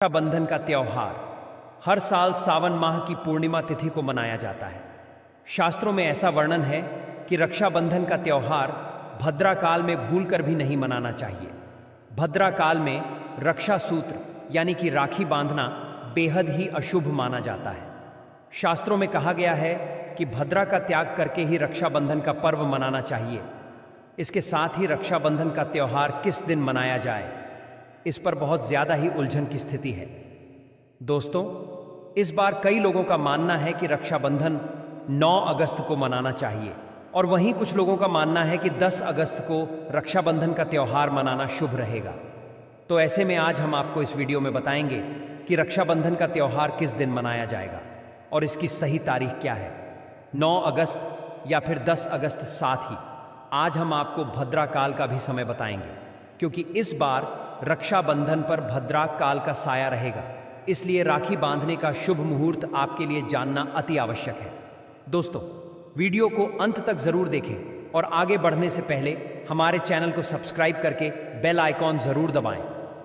रक्षाबंधन का त्योहार हर साल सावन माह की पूर्णिमा तिथि को मनाया जाता है। शास्त्रों में ऐसा वर्णन है कि रक्षाबंधन का त्योहार भद्रा काल में भूलकर भी नहीं मनाना चाहिए। भद्रा काल में रक्षा सूत्र यानी कि राखी बांधना बेहद ही अशुभ माना जाता है। शास्त्रों में कहा गया है कि भद्रा का त्याग करके ही रक्षाबंधन का पर्व मनाना चाहिए। इसके साथ ही रक्षाबंधन का त्योहार किस दिन मनाया जाए, इस पर बहुत ज्यादा ही उलझन की स्थिति है। दोस्तों, इस बार कई लोगों का मानना है कि रक्षाबंधन 9 अगस्त को मनाना चाहिए और वहीं कुछ लोगों का मानना है कि 10 अगस्त को रक्षाबंधन का त्योहार मनाना शुभ रहेगा। तो ऐसे में आज हम आपको इस वीडियो में बताएंगे कि रक्षाबंधन का त्योहार किस दिन मनाया जाएगा और इसकी सही तारीख क्या है, 9 अगस्त या फिर 10 अगस्त। साथ ही आज हम आपको भद्रा काल का भी समय बताएंगे, क्योंकि इस बार रक्षाबंधन पर भद्रा काल का साया रहेगा। इसलिए राखी बांधने का शुभ मुहूर्त आपके लिए जानना अति आवश्यक है। दोस्तों, वीडियो को अंत तक जरूर देखें और आगे बढ़ने से पहले हमारे चैनल को सब्सक्राइब करके बेल आइकॉन जरूर दबाएं।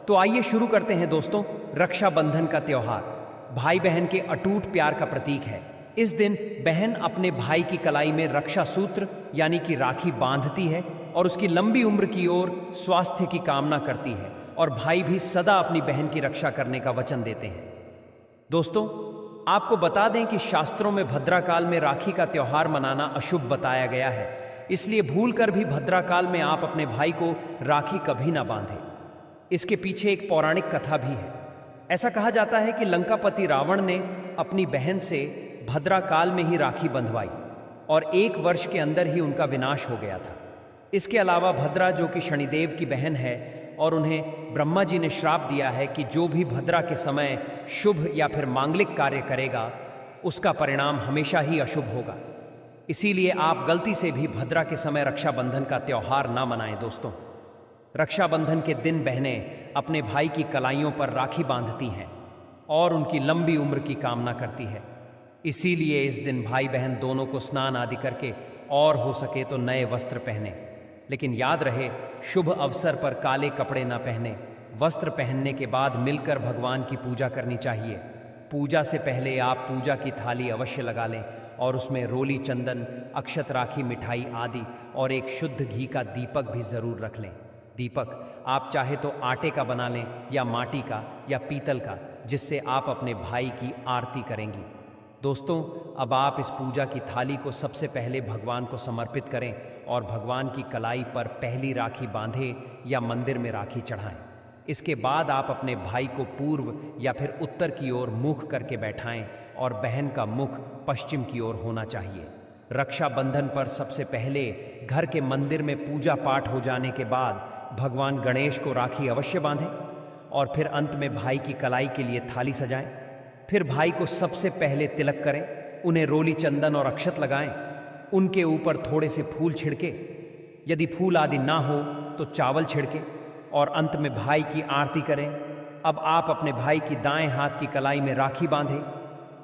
तो आइए शुरू करते हैं। दोस्तों, रक्षाबंधन का त्योहार भाई बहन के अटूट प्यार का प्रतीक है। इस दिन बहन अपने भाई की कलाई में रक्षा सूत्र यानी कि राखी बांधती है और उसकी लंबी उम्र की ओर स्वास्थ्य की कामना करती है, और भाई भी सदा अपनी बहन की रक्षा करने का वचन देते हैं। दोस्तों, आपको बता दें कि शास्त्रों में भद्रा काल में राखी का त्योहार मनाना अशुभ बताया गया है। इसलिए भूलकर भी भद्रा काल में आप अपने भाई को राखी कभी ना बांधें। इसके पीछे एक पौराणिक कथा भी है। ऐसा कहा जाता है कि लंकापति रावण ने अपनी बहन से भद्रा काल में ही राखी बंधवाई और 1 वर्ष के अंदर ही उनका विनाश हो गया था। इसके अलावा भद्रा, जो कि शनिदेव की बहन है, और उन्हें ब्रह्मा जी ने श्राप दिया है कि जो भी भद्रा के समय शुभ या फिर मांगलिक कार्य करेगा उसका परिणाम हमेशा ही अशुभ होगा। इसीलिए आप गलती से भी भद्रा के समय रक्षाबंधन का त्योहार ना मनाएं। दोस्तों, रक्षाबंधन के दिन बहनें अपने भाई की कलाइयों पर राखी बांधती हैं और उनकी लंबी उम्र की कामना करती है। इसीलिए इस दिन भाई बहन दोनों को स्नान आदि करके और हो सके तो नए वस्त्र पहने। लेकिन याद रहे, शुभ अवसर पर काले कपड़े ना पहने। वस्त्र पहनने के बाद मिलकर भगवान की पूजा करनी चाहिए। पूजा से पहले आप पूजा की थाली अवश्य लगा लें और उसमें रोली, चंदन, अक्षत राखी, मिठाई आदि और एक शुद्ध घी का दीपक भी जरूर रख लें। दीपक आप चाहे तो आटे का बना लें या माटी का या पीतल का, जिससे आप अपने भाई की आरती करेंगी। दोस्तों, अब आप इस पूजा की थाली को सबसे पहले भगवान को समर्पित करें और भगवान की कलाई पर पहली राखी बांधें या मंदिर में राखी चढ़ाएं। इसके बाद आप अपने भाई को पूर्व या फिर उत्तर की ओर मुख करके बैठाएं और बहन का मुख पश्चिम की ओर होना चाहिए। रक्षाबंधन पर सबसे पहले घर के मंदिर में पूजा पाठ हो जाने के बाद भगवान गणेश को राखी अवश्य बांधें और फिर अंत में भाई की कलाई के लिए थाली सजाएं। फिर भाई को सबसे पहले तिलक करें, उन्हें रोली, चंदन और अक्षत लगाएं। उनके ऊपर थोड़े से फूल छिड़के, यदि फूल आदि ना हो तो चावल छिड़के, और अंत में भाई की आरती करें। अब आप अपने भाई की दाएं हाथ की कलाई में राखी बांधें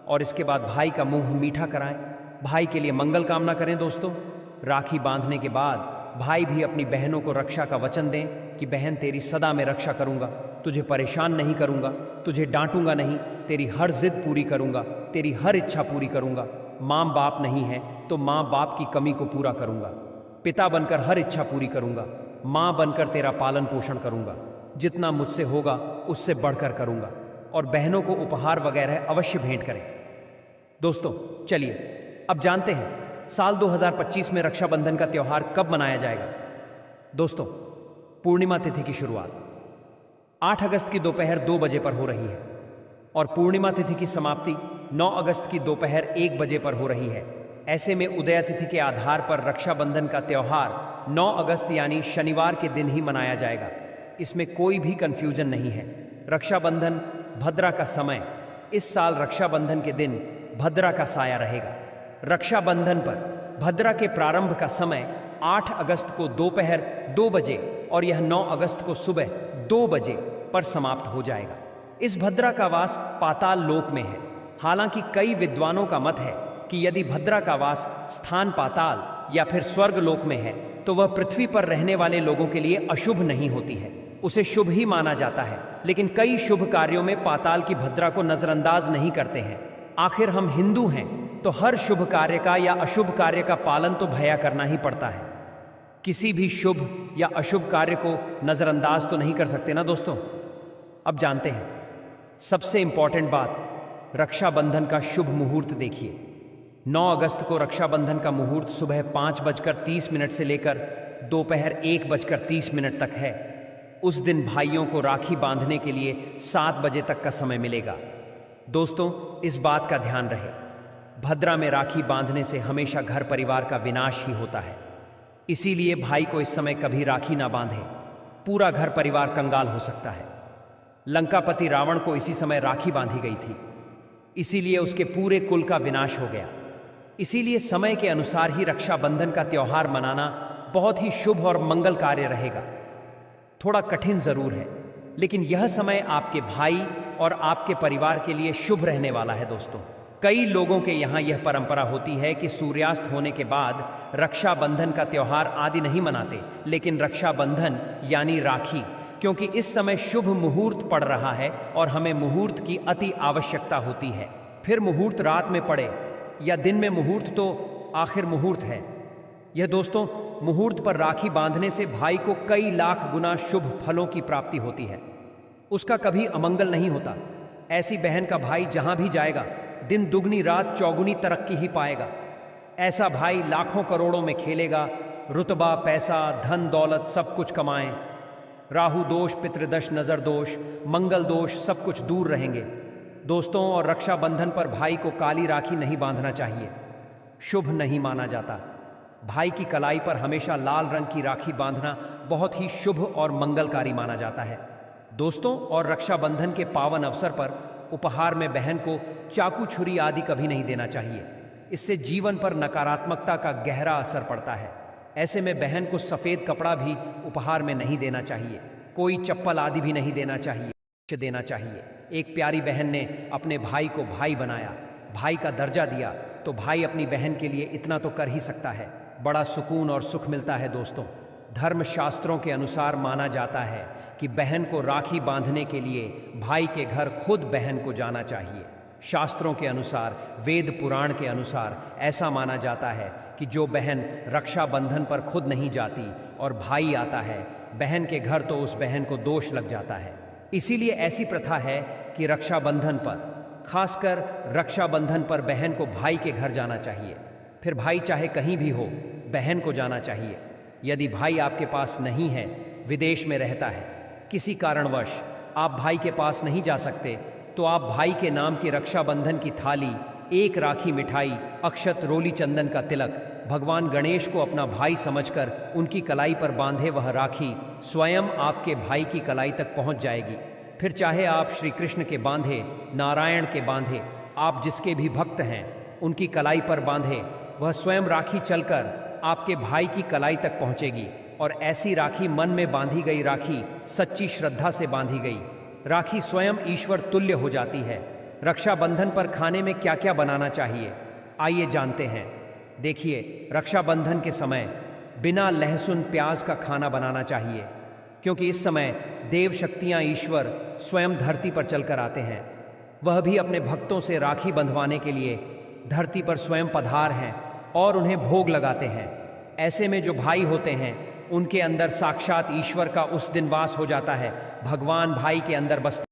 और इसके बाद भाई का मुंह मीठा कराएं। भाई के लिए मंगल कामना करें। दोस्तों, राखी बांधने के बाद भाई भी अपनी बहनों को रक्षा का वचन दें कि बहन, तेरी सदा मैं रक्षा करूंगा, तुझे परेशान नहीं करूंगा, तुझे डांटूंगा नहीं, तेरी हर जिद पूरी करूंगा, तेरी हर इच्छा पूरी करूंगा। माँ बाप नहीं है तो माँ बाप की कमी को पूरा करूंगा, पिता बनकर हर इच्छा पूरी करूंगा, माँ बनकर तेरा पालन पोषण करूंगा, जितना मुझसे होगा उससे बढ़कर करूंगा, और बहनों को उपहार वगैरह अवश्य भेंट करें। दोस्तों, चलिए अब जानते हैं साल 2025 में रक्षाबंधन का त्योहार कब मनाया जाएगा। दोस्तों, पूर्णिमा तिथि की शुरुआत 8 अगस्त की दोपहर 2 बजे पर हो रही है और पूर्णिमा तिथि की समाप्ति 9 अगस्त की दोपहर 1 बजे पर हो रही है। ऐसे में उदय तिथि के आधार पर रक्षाबंधन का त्योहार 9 अगस्त यानी शनिवार के दिन ही मनाया जाएगा। इसमें कोई भी कंफ्यूजन नहीं है। रक्षाबंधन भद्रा का समय, इस साल रक्षाबंधन के दिन भद्रा का साया रहेगा। रक्षाबंधन पर भद्रा के प्रारंभ का समय 8 अगस्त को दोपहर 2 बजे और यह 9 अगस्त को सुबह 2 बजे पर समाप्त हो जाएगा। इस भद्रा का वास पाताल लोक में है। हालांकि कई विद्वानों का मत है कि यदि भद्रा का वास स्थान पाताल या फिर स्वर्ग लोक में है तो वह पृथ्वी पर रहने वाले लोगों के लिए अशुभ नहीं होती है, उसे शुभ ही माना जाता है। लेकिन कई शुभ कार्यों में पाताल की भद्रा को नजरअंदाज नहीं करते हैं। आखिर हम हिंदू हैं, तो हर शुभ कार्य का या अशुभ कार्य का पालन तो भैया करना ही पड़ता है। किसी भी शुभ या अशुभ कार्य को नजरअंदाज तो नहीं कर सकते ना दोस्तों। अब जानते हैं सबसे इंपॉर्टेंट बात, रक्षाबंधन का शुभ मुहूर्त देखिए। 9 अगस्त को रक्षाबंधन का मुहूर्त सुबह 5:30 से लेकर दोपहर 1:30 तक है। उस दिन भाइयों को राखी बांधने के लिए 7 बजे तक का समय मिलेगा। दोस्तों, इस बात का ध्यान रहे, भद्रा में राखी बांधने से हमेशा घर परिवार का विनाश ही होता है। इसीलिए भाई को इस समय कभी राखी ना बांधे, पूरा घर परिवार कंगाल हो सकता है। लंकापति रावण को इसी समय राखी बांधी गई थी, इसीलिए उसके पूरे कुल का विनाश हो गया। इसीलिए समय के अनुसार ही रक्षाबंधन का त्योहार मनाना बहुत ही शुभ और मंगल कार्य रहेगा। थोड़ा कठिन जरूर है, लेकिन यह समय आपके भाई और आपके परिवार के लिए शुभ रहने वाला है। दोस्तों, कई लोगों के यहाँ यह परंपरा होती है कि सूर्यास्त होने के बाद रक्षाबंधन का त्योहार आदि नहीं मनाते, लेकिन रक्षाबंधन यानी राखी, क्योंकि इस समय शुभ मुहूर्त पड़ रहा है और हमें मुहूर्त की अति आवश्यकता होती है। फिर मुहूर्त रात में पड़े या दिन में, मुहूर्त तो आखिर मुहूर्त है। यह दोस्तों, मुहूर्त पर राखी बांधने से भाई को कई लाख गुना शुभ फलों की प्राप्ति होती है। उसका कभी अमंगल नहीं होता। ऐसी बहन का भाई जहां भी जाएगा, दिन दुगनी रात चौगुनी तरक्की ही पाएगा। ऐसा भाई लाखों करोड़ों में खेलेगा, रुतबा, पैसा, धन दौलत सब कुछ कमाएं। राहु दोष, पितृदोष, नजर दोष, मंगल दोष सब कुछ दूर रहेंगे। दोस्तों, और रक्षाबंधन पर भाई को काली राखी नहीं बांधना चाहिए, शुभ नहीं माना जाता। भाई की कलाई पर हमेशा लाल रंग की राखी बांधना बहुत ही शुभ और मंगलकारी माना जाता है। दोस्तों, और रक्षाबंधन के पावन अवसर पर उपहार में बहन को चाकू, छुरी आदि कभी नहीं देना चाहिए। इससे जीवन पर नकारात्मकता का गहरा असर पड़ता है। ऐसे में बहन को सफ़ेद कपड़ा भी उपहार में नहीं देना चाहिए, कोई चप्पल आदि भी नहीं देना चाहिए। एक प्यारी बहन ने अपने भाई को भाई बनाया, भाई का दर्जा दिया, तो भाई अपनी बहन के लिए इतना तो कर ही सकता है। बड़ा सुकून और सुख मिलता है। दोस्तों, धर्म शास्त्रों के अनुसार माना जाता है कि बहन को राखी बांधने के लिए भाई के घर खुद बहन को जाना चाहिए। शास्त्रों के अनुसार, वेद पुराण के अनुसार ऐसा माना जाता है कि जो बहन रक्षाबंधन पर खुद नहीं जाती और भाई आता है बहन के घर, तो उस बहन को दोष लग जाता है। इसीलिए ऐसी प्रथा है कि रक्षाबंधन पर, खासकर रक्षाबंधन पर बहन को भाई के घर जाना चाहिए। फिर भाई चाहे कहीं भी हो, बहन को जाना चाहिए। यदि भाई आपके पास नहीं है, विदेश में रहता है, किसी कारणवश आप भाई के पास नहीं जा सकते, तो आप भाई के नाम की रक्षाबंधन की थाली, एक राखी मिठाई, अक्षत, रोली, चंदन का तिलक, भगवान गणेश को अपना भाई समझकर उनकी कलाई पर बांधे वह राखी स्वयं आपके भाई की कलाई तक पहुंच जाएगी। फिर चाहे आप श्री कृष्ण के बांधे, नारायण के बांधे, आप जिसके भी भक्त हैं उनकी कलाई पर बांधे, वह स्वयं राखी चलकर आपके भाई की कलाई तक पहुंचेगी। और ऐसी राखी, मन में बांधी गई राखी, सच्ची श्रद्धा से बांधी गई राखी स्वयं ईश्वर तुल्य हो जाती है। रक्षाबंधन पर खाने में क्या क्या बनाना चाहिए, आइए जानते हैं। देखिए, रक्षाबंधन के समय बिना लहसुन प्याज का खाना बनाना चाहिए, क्योंकि इस समय देव शक्तियाँ, ईश्वर स्वयं धरती पर चलकर आते हैं। वह भी अपने भक्तों से राखी बंधवाने के लिए धरती पर स्वयं पधार हैं और उन्हें भोग लगाते हैं। ऐसे में जो भाई होते हैं उनके अंदर साक्षात ईश्वर का उस दिन वास हो जाता है। भगवान भाई के अंदर बसते,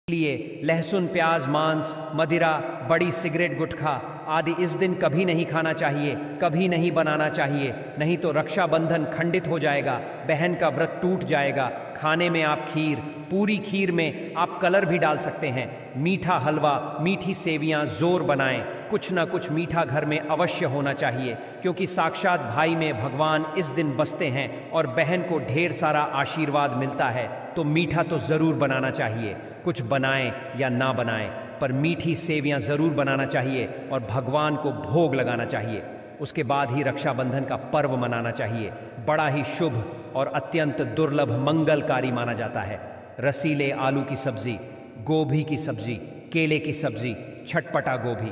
इसलिए लहसुन, प्याज, मांस, मदिरा, बड़ी सिगरेट, गुटखा आदि इस दिन कभी नहीं खाना चाहिए, कभी नहीं बनाना चाहिए, नहीं तो रक्षाबंधन खंडित हो जाएगा, बहन का व्रत टूट जाएगा। खाने में आप खीर, पूरी खीर में आप कलर भी डाल सकते हैं, मीठा हलवा, मीठी सेवियां जोर बनाएं। कुछ ना कुछ मीठा घर में अवश्य होना चाहिए, क्योंकि साक्षात भाई में भगवान इस दिन बसते हैं और बहन को ढेर सारा आशीर्वाद मिलता है। तो मीठा तो ज़रूर बनाना चाहिए, कुछ बनाएं या ना बनाएं, पर मीठी सेवियां ज़रूर बनाना चाहिए और भगवान को भोग लगाना चाहिए। उसके बाद ही रक्षाबंधन का पर्व मनाना चाहिए। बड़ा ही शुभ और अत्यंत दुर्लभ मंगलकारी माना जाता है। रसीले आलू की सब्जी, गोभी की सब्जी, केले की सब्जी, छटपटा गोभी,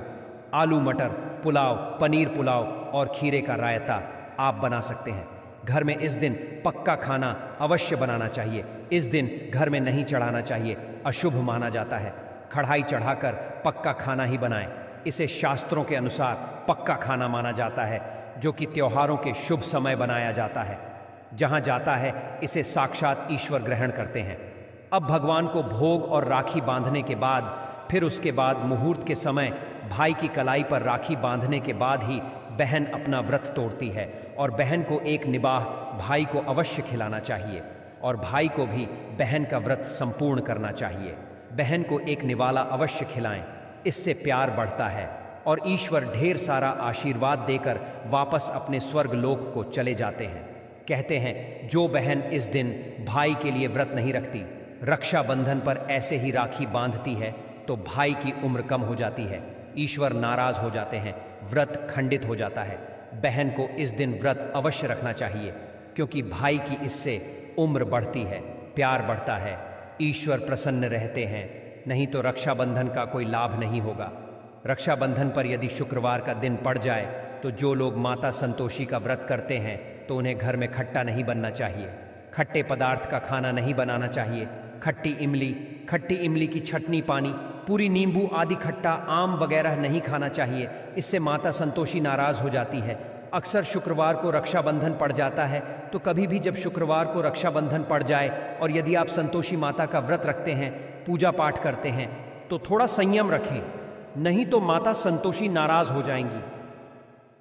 आलू मटर पुलाव, पनीर पुलाव और खीरे का रायता आप बना सकते हैं। घर में इस दिन पक्का खाना अवश्य बनाना चाहिए। इस दिन घर में नहीं चढ़ाना चाहिए, अशुभ माना जाता है। कढ़ाई चढ़ाकर पक्का खाना ही बनाएं। इसे शास्त्रों के अनुसार पक्का खाना माना जाता है, जो कि त्योहारों के शुभ समय बनाया जाता है। जहाँ जाता है इसे साक्षात ईश्वर ग्रहण करते हैं। अब भगवान को भोग और राखी बांधने के बाद, फिर उसके बाद मुहूर्त के समय भाई की कलाई पर राखी बांधने के बाद ही बहन अपना व्रत तोड़ती है और बहन को एक निबाह भाई को अवश्य खिलाना चाहिए और भाई को भी बहन का व्रत संपूर्ण करना चाहिए। बहन को एक निवाला अवश्य खिलाएं, इससे प्यार बढ़ता है और ईश्वर ढेर सारा आशीर्वाद देकर वापस अपने स्वर्ग लोक को चले जाते हैं। कहते हैं जो बहन इस दिन भाई के लिए व्रत नहीं रखती, रक्षाबंधन पर ऐसे ही राखी बांधती है, तो भाई की उम्र कम हो जाती है, ईश्वर नाराज हो जाते हैं, व्रत खंडित हो जाता है। बहन को इस दिन व्रत अवश्य रखना चाहिए, क्योंकि भाई की इससे उम्र बढ़ती है, प्यार बढ़ता है, ईश्वर प्रसन्न रहते हैं। नहीं तो रक्षाबंधन का कोई लाभ नहीं होगा। रक्षाबंधन पर यदि शुक्रवार का दिन पड़ जाए तो जो लोग माता संतोषी का व्रत करते हैं तो उन्हें घर में खट्टा नहीं बनना चाहिए, खट्टे पदार्थ का खाना नहीं बनाना चाहिए। खट्टी इमली की चटनी, पानी, पूरी नींबू आदि खट्टा, आम वगैरह नहीं खाना चाहिए, इससे माता संतोषी नाराज हो जाती है। अक्सर शुक्रवार को रक्षाबंधन पड़ जाता है, तो कभी भी जब शुक्रवार को रक्षाबंधन पड़ जाए और यदि आप संतोषी माता का व्रत रखते हैं, पूजा पाठ करते हैं, तो थोड़ा संयम रखें, नहीं तो माता संतोषी नाराज हो जाएंगी।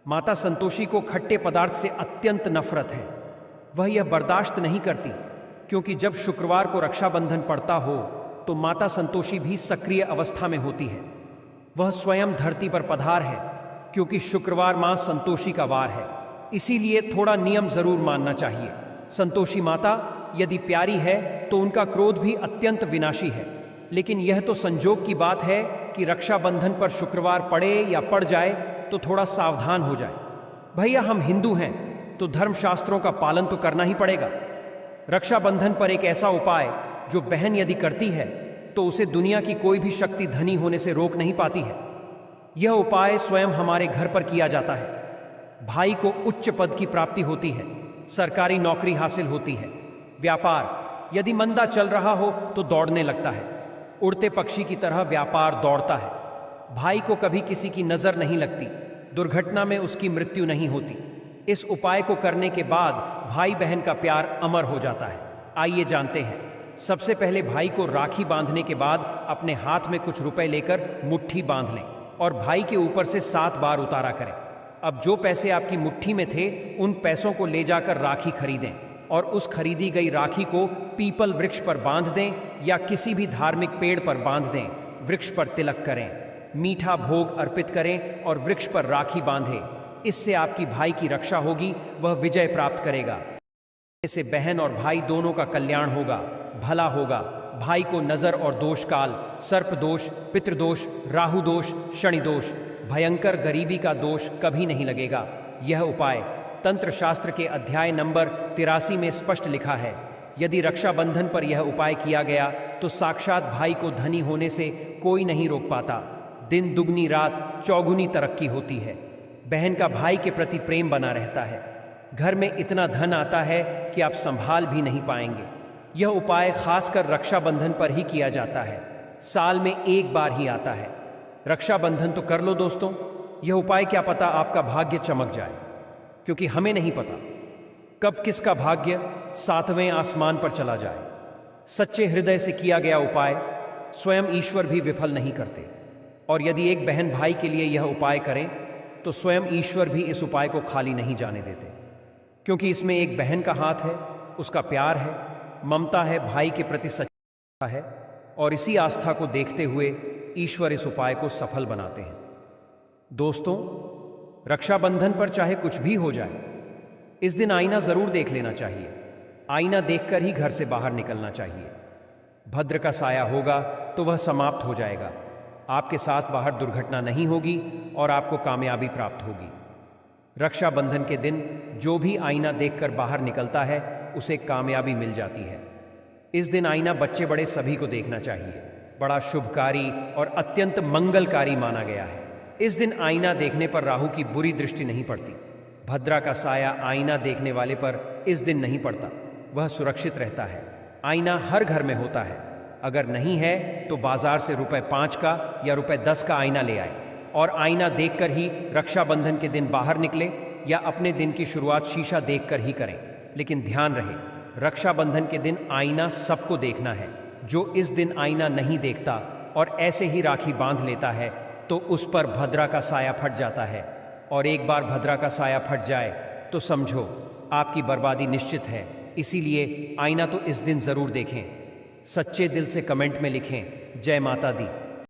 माता संतोषी को खट्टे पदार्थ से अत्यंत नफरत है, वह यह बर्दाश्त नहीं करती, क्योंकि जब शुक्रवार को रक्षाबंधन पड़ता हो तो माता संतोषी भी सक्रिय अवस्था में होती है। वह स्वयं धरती पर पधार है, क्योंकि शुक्रवार मां संतोषी का वार है, इसीलिए थोड़ा नियम जरूर मानना चाहिए। संतोषी माता यदि प्यारी है तो उनका क्रोध भी अत्यंत विनाशी है, लेकिन यह तो संजोग की बात है कि रक्षाबंधन पर शुक्रवार पड़े या पड़ जाए तो थोड़ा सावधान हो जाए। भैया हम हिंदू हैं तो धर्मशास्त्रों का पालन तो करना ही पड़ेगा। रक्षाबंधन पर एक ऐसा उपाय जो बहन यदि करती है तो उसे दुनिया की कोई भी शक्ति धनी होने से रोक नहीं पाती है। यह उपाय स्वयं हमारे घर पर किया जाता है। भाई को उच्च पद की प्राप्ति होती है, सरकारी नौकरी हासिल होती है, व्यापार यदि मंदा चल रहा हो तो दौड़ने लगता है, उड़ते पक्षी की तरह व्यापार दौड़ता है। भाई को कभी किसी की नजर नहीं लगती, दुर्घटना में उसकी मृत्यु नहीं होती। इस उपाय को करने के बाद भाई बहन का प्यार अमर हो जाता है। आइए जानते हैं। सबसे पहले भाई को राखी बांधने के बाद अपने हाथ में कुछ रुपए लेकर मुट्ठी बांध लें और भाई के ऊपर से 7 बार उतारा करें। अब जो पैसे आपकी मुट्ठी में थे उन पैसों को ले जाकर राखी खरीदें और उस खरीदी गई राखी को पीपल वृक्ष पर बांध दें या किसी भी धार्मिक पेड़ पर बांध दें। वृक्ष पर तिलक करें, मीठा भोग अर्पित करें और वृक्ष पर राखी बांधें। इससे आपकी भाई की रक्षा होगी, वह विजय प्राप्त करेगा। इससे बहन और भाई दोनों का कल्याण होगा, भला होगा। भाई को नजर और दोष काल, सर्प दोष, पितृदोष, राहु दोष, शनि दोष, भयंकर गरीबी का दोष कभी नहीं लगेगा। यह उपाय तंत्र शास्त्र के अध्याय नंबर 83 में स्पष्ट लिखा है। यदि रक्षाबंधन पर यह उपाय किया गया तो साक्षात भाई को धनी होने से कोई नहीं रोक पाता। दिन दुगनी रात चौगुनी तरक्की होती है। बहन का भाई के प्रति प्रेम बना रहता है। घर में इतना धन आता है कि आप संभाल भी नहीं पाएंगे। यह उपाय खासकर रक्षाबंधन पर ही किया जाता है, साल में एक बार ही आता है। रक्षाबंधन तो कर लो दोस्तों, यह उपाय क्या पता आपका भाग्य चमक जाए, क्योंकि हमें नहीं पता कब किसका भाग्य 7वें आसमान पर चला जाए। सच्चे हृदय से किया गया उपाय स्वयं ईश्वर भी विफल नहीं करते, और यदि एक बहन भाई के लिए यह उपाय करें तो स्वयं ईश्वर भी इस उपाय को खाली नहीं जाने देते, क्योंकि इसमें एक बहन का हाथ है, उसका प्यार है, ममता है, भाई के प्रति सच्चा है, और इसी आस्था को देखते हुए ईश्वर इस उपाय को सफल बनाते हैं। दोस्तों, रक्षाबंधन पर चाहे कुछ भी हो जाए, इस दिन आईना जरूर देख लेना चाहिए। आईना देखकर ही घर से बाहर निकलना चाहिए। भद्र का साया होगा तो वह समाप्त हो जाएगा। आपके साथ बाहर दुर्घटना नहीं होगी और आपको कामयाबी प्राप्त होगी। रक्षाबंधन के दिन जो भी आईना देखकर बाहर निकलता है उसे कामयाबी मिल जाती है। इस दिन आईना बच्चे बड़े सभी को देखना चाहिए। बड़ा शुभकारी और अत्यंत मंगलकारी माना गया है। इस दिन आईना देखने पर राहु की बुरी दृष्टि नहीं पड़ती। भद्रा का साया आईना देखने वाले पर इस दिन नहीं पड़ता, वह सुरक्षित रहता है। आईना हर घर में होता है। अगर नहीं है तो बाजार से ₹5 का या ₹10 का आईना ले आए और आईना देखकर ही रक्षाबंधन के दिन बाहर निकले या अपने दिन की शुरुआत शीशा देखकर ही करें। लेकिन ध्यान रहे, रक्षाबंधन के दिन आईना सबको देखना है। जो इस दिन आईना नहीं देखता और ऐसे ही राखी बांध लेता है तो उस पर भद्रा का साया फट जाता है, और एक बार भद्रा का साया फट जाए तो समझो आपकी बर्बादी निश्चित है। इसीलिए आईना तो इस दिन जरूर देखें। सच्चे दिल से कमेंट में लिखें, जय माता दी।